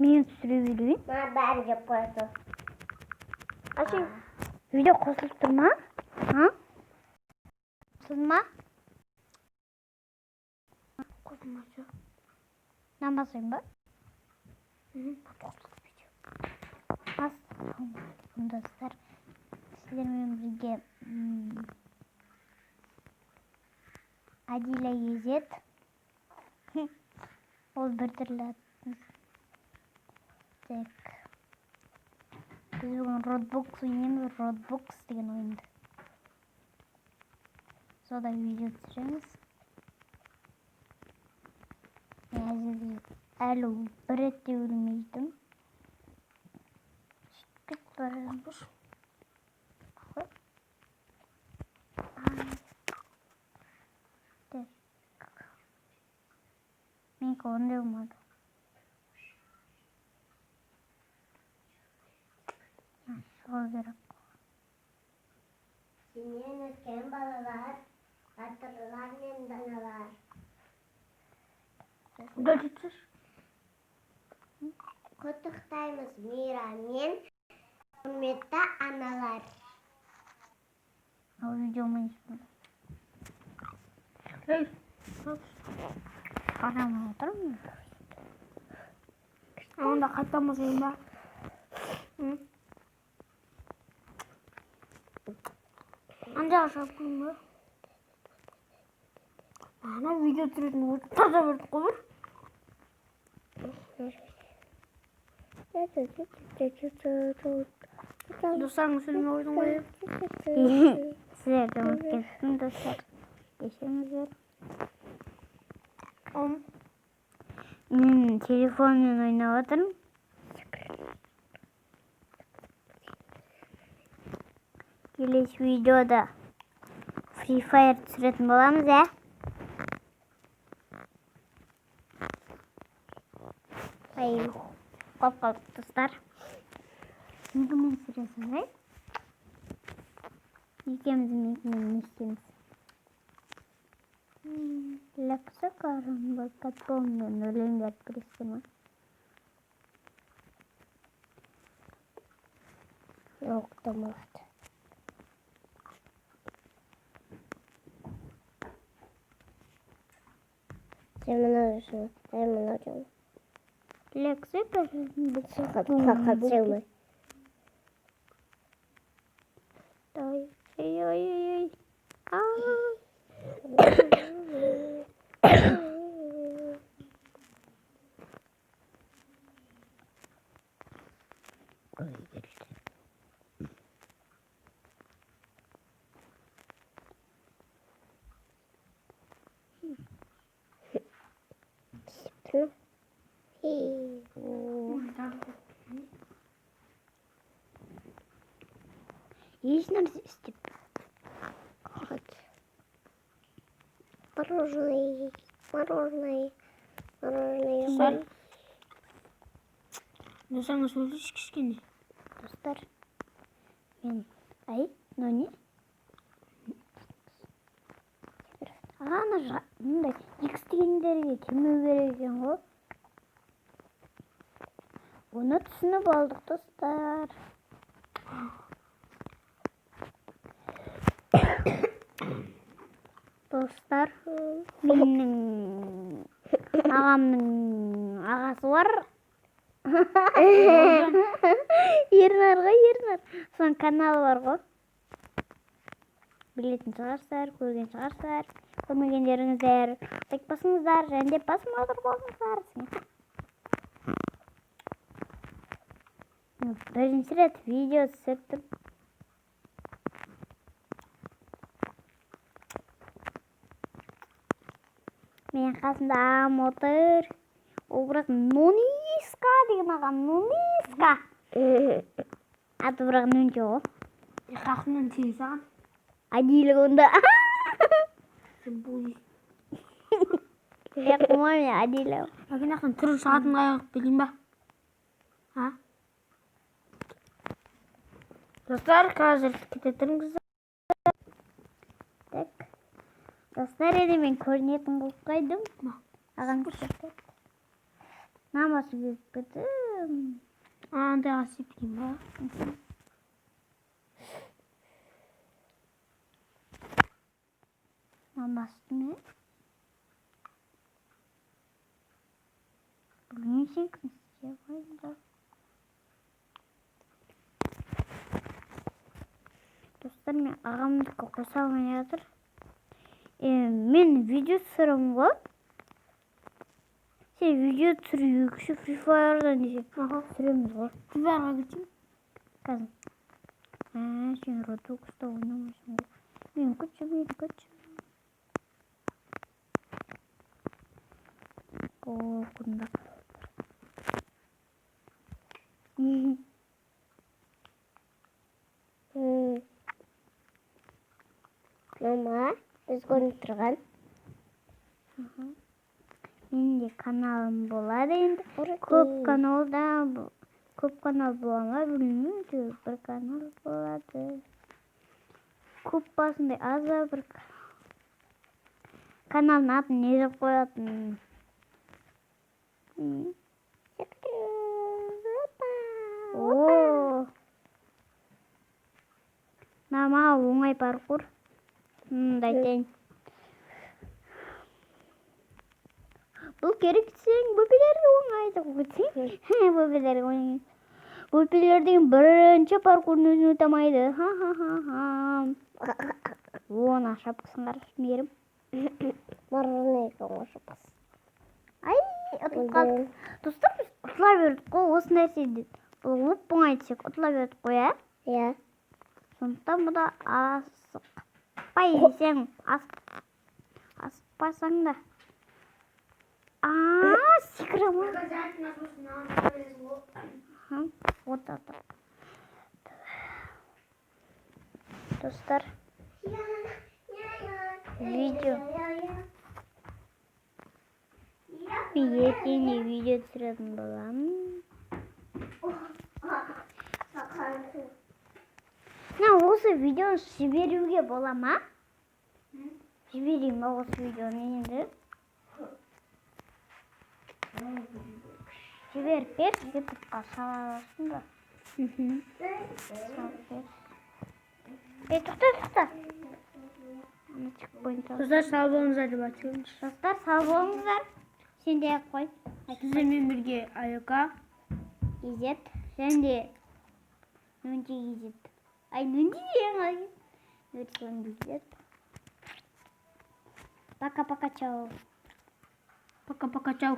Мен түсіре берейін. Бәрі жеп қойды. Ашын, видео қосылып тұр ма? Қосылды ма? Қосылмайды. Мынаны басайын ба? Достар, сіздермен бірге Адиля езет. Ол біртүрлі так. Біз бүгін Рулбокс ойнаймыз, Рулбокс деген ойынды. Сода видео түсіреміз. Мен әлі бір ретте өлмейдім. Сөйтіп барамыз. Мен ондай болмады. Сол керек. Сенен өткен балалар, батырлар мен даналар. Дөлтсіз. Құттықтаймыз мейраммен, құрметті аналар. Ал видеомен ішмеді. Қарамай отырмын. Онда қайтамыз енді. Анда ашап қойма. Ана видео түсіретін өзі таза берді қойыр. Достарыңыз сөйлеме ойдың ғой. Сіздер де ұмытып достар. Кешіріңіздер. Телефонмен ойнап отырмын. Келесі видеода Free Fire түсіретін боламыз, Ай, қоп достар. Неге түсіресіз, Екеуміздің не істейміз? Ләпсі қарым бұл катболмен өлеңдер бірісті ма? Жоқтамады. Сен мұна жүрсің, мұна жүрсің. Ләпсі қарым бұл Фақат сеумі. Ой. Еш нәрсе істеп. Мороженое. Достарыңыз сөйлесіз кішкене. Достар, мен, но не? Ана мұндай X дегендерге келмеу керек екен ғой. Оны түсініп алдық, достар. Достар, менің ағамның ағасы бар. Ернар ғой, Ернар. Соның каналы бар ғой. Білетін шығарсыздар, көрген шығарсыздар. Көрмегендеріңіздер лайк басыңыздар, және де просмотр болыңыздар. Бірінші рет видео түсіріп тұрмын. Мен қасымда ағам отыр. Ол бірақ Нуниска деген ағам, Нуниска. Аты бірақ нүнте ғой. Қақымнан тегіз ағам. Адилі онда. Сен бұл Қумай мен Адилі. Әкен ақын түрі сағатын қайғып білейін ба? Достар, қазір кете тұрыңыздар. Так. Достар, енді мен көрінетін болып қайдым. Ағам көрсетті. Намасы беріп бітті. Андай асып дейін ба? Намасты ме? Білмеймін сен кім істеп қойыңдар. Достар, мен ағамдікі қоса алмай жатыр. Мен видео түсіремін ғой. Сен видео түсірейік ше Free Fire'дан десе. Түсіреміз ғой. Free Fire'ға кетейін. Қазір. Сен Рулбокста ойнамайсың ғой. Мен көтші. О, күнді Мама, біз көрініп тұрған. Менде каналым болады енді. Көп канал бола ма білмеймін. Бір канал болады. Көп басындай аз ба бір каналдың атын не деп қоятын? О, мама оңай паркур. Айтайын. Бұл керек десең, бөпелерге оңайды қойсың. Бөпелер деген бірінші паркурын өзін өтамайды. Оны шапқысын қарашы мерім. Мұрны екен шапқысы. Ай, ұтылып қалды. Достар, біз ұтыла бердік қой, осы нәрседен. Бұл ұлып оңай десек, ұтыла бердік қой, ә? Иә. Сондықтан бұда асықпай десең, асықпасаң да. Секірем. Вот это. Достар, видео. Ертең видео түсіретін боламын. Осы видеоны жіберуге бола ма? Жіберейін ба осы видеоны енді? Жіберіп бер, ютубқа саласың ба? Тоқта. Достар, сау болыңыздар деп айтайын. Достар, сау болыңыздар. Сен де қой. Сіздермен бірге Аюка, Изет, сен де Нүнти Изет. Нүнти деген Изет. Пока-пока, чау. Пока-пока, чау.